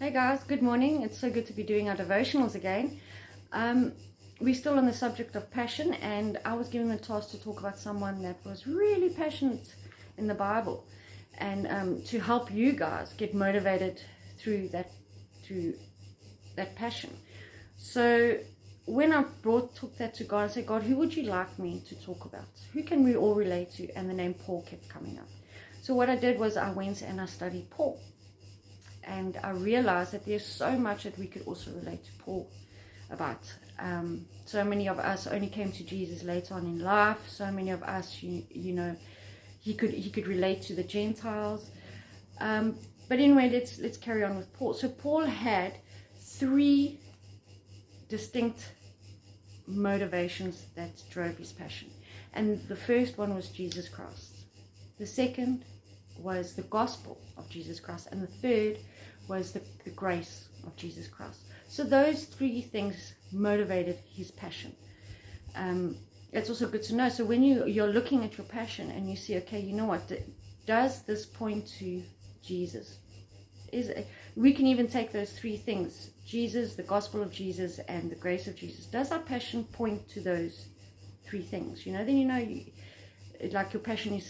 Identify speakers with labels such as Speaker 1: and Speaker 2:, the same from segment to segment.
Speaker 1: Hey guys, good morning. It's so good to be doing our devotionals again. We're still on the subject of passion, and I was given the task to talk about someone that was really passionate in the Bible, and to help you guys get motivated through that passion. So when I took that to God, I said, God, who would you like me to talk about? Who can we all relate to? And the name Paul kept coming up. So what I did was I went and I studied Paul. And I realized that there's so much that we could also relate to Paul about. So many of us only came to Jesus later on in life. So many of us, you know, he could relate to the Gentiles. But anyway, let's carry on with Paul. So Paul had 3 distinct motivations that drove his passion. And the first one was Jesus Christ. The second was the gospel of Jesus Christ. And the third was the grace of Jesus Christ. So those 3 things motivated his passion. It's also good to know. So when you're looking at your passion and you see, okay, you know what, does this point to Jesus? We can even take those 3 things, Jesus, the gospel of Jesus, and the grace of Jesus. Does our passion point to those 3 things? You know, then you know, like your passion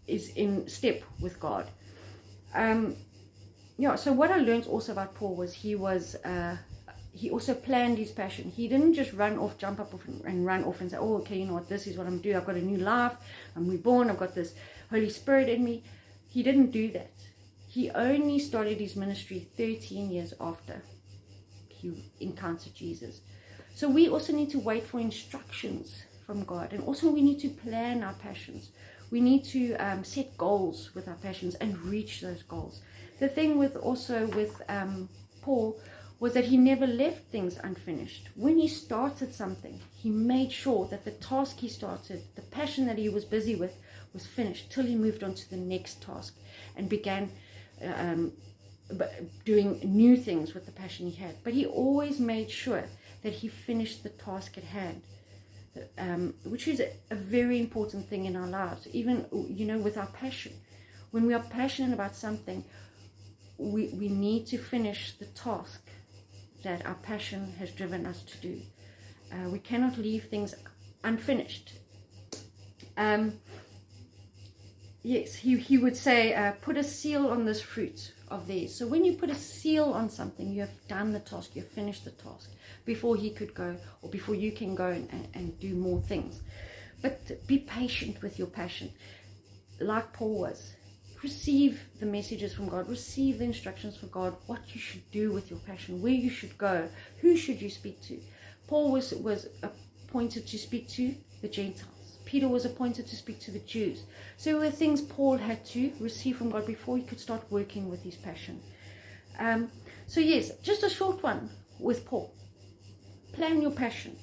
Speaker 1: is in step with God. So what I learned also about Paul was he also planned his passion. He didn't just jump up and run off and say, oh, okay, you know what, this is what I'm doing. I've got a new life. I'm reborn. I've got this Holy Spirit in me. He didn't do that. He only started his ministry 13 years after he encountered Jesus. So we also need to wait for instructions from God. And also we need to plan our passions. We need to set goals with our passions and reach those goals. The thing with Paul was that he never left things unfinished. When he started something, he made sure that the task he started, the passion that he was busy with, was finished till he moved on to the next task and began doing new things with the passion he had. But he always made sure that he finished the task at hand. Which is a very important thing in our lives, even, you know, with our passion. When we are passionate about something, we need to finish the task that our passion has driven us to do. We cannot leave things unfinished. Yes, he would say, put a seal on this fruit of theirs. So when you put a seal on something, you have done the task, you've finished the task before he could go, or before you can go and do more things. But be patient with your passion, like Paul was. Receive the messages from God, receive the instructions from God, what you should do with your passion, where you should go, who should you speak to. Paul was appointed to speak to the Gentiles. Peter was appointed to speak to the Jews. So there were things Paul had to receive from God before he could start working with his passion. So yes, just a short one with Paul. Plan your passion.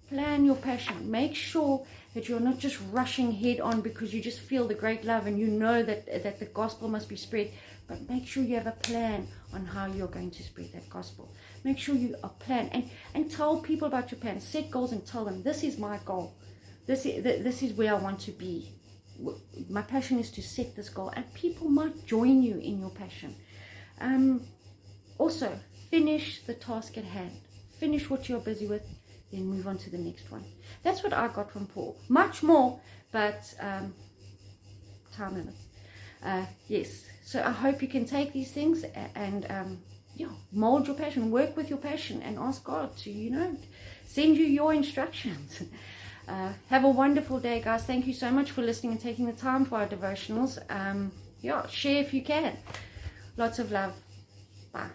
Speaker 1: Plan your passion. Make sure that you're not just rushing head on because you just feel the great love and you know that the gospel must be spread. But make sure you have a plan on how you're going to spread that gospel. Make sure you plan and tell people about your plan. Set goals and tell them, this is my goal. This is where I want to be. My passion is to set this goal, and people might join you in your passion. Also, finish the task at hand. Finish what you're busy with, then move on to the next one. That's what I got from Paul. Much more, but time limits. Yes. So I hope you can take these things and mold your passion, work with your passion, and ask God to, you know, send you your instructions. Have a wonderful day, guys. Thank you so much for listening and taking the time for our devotionals. Share if you can. Lots of love. Bye.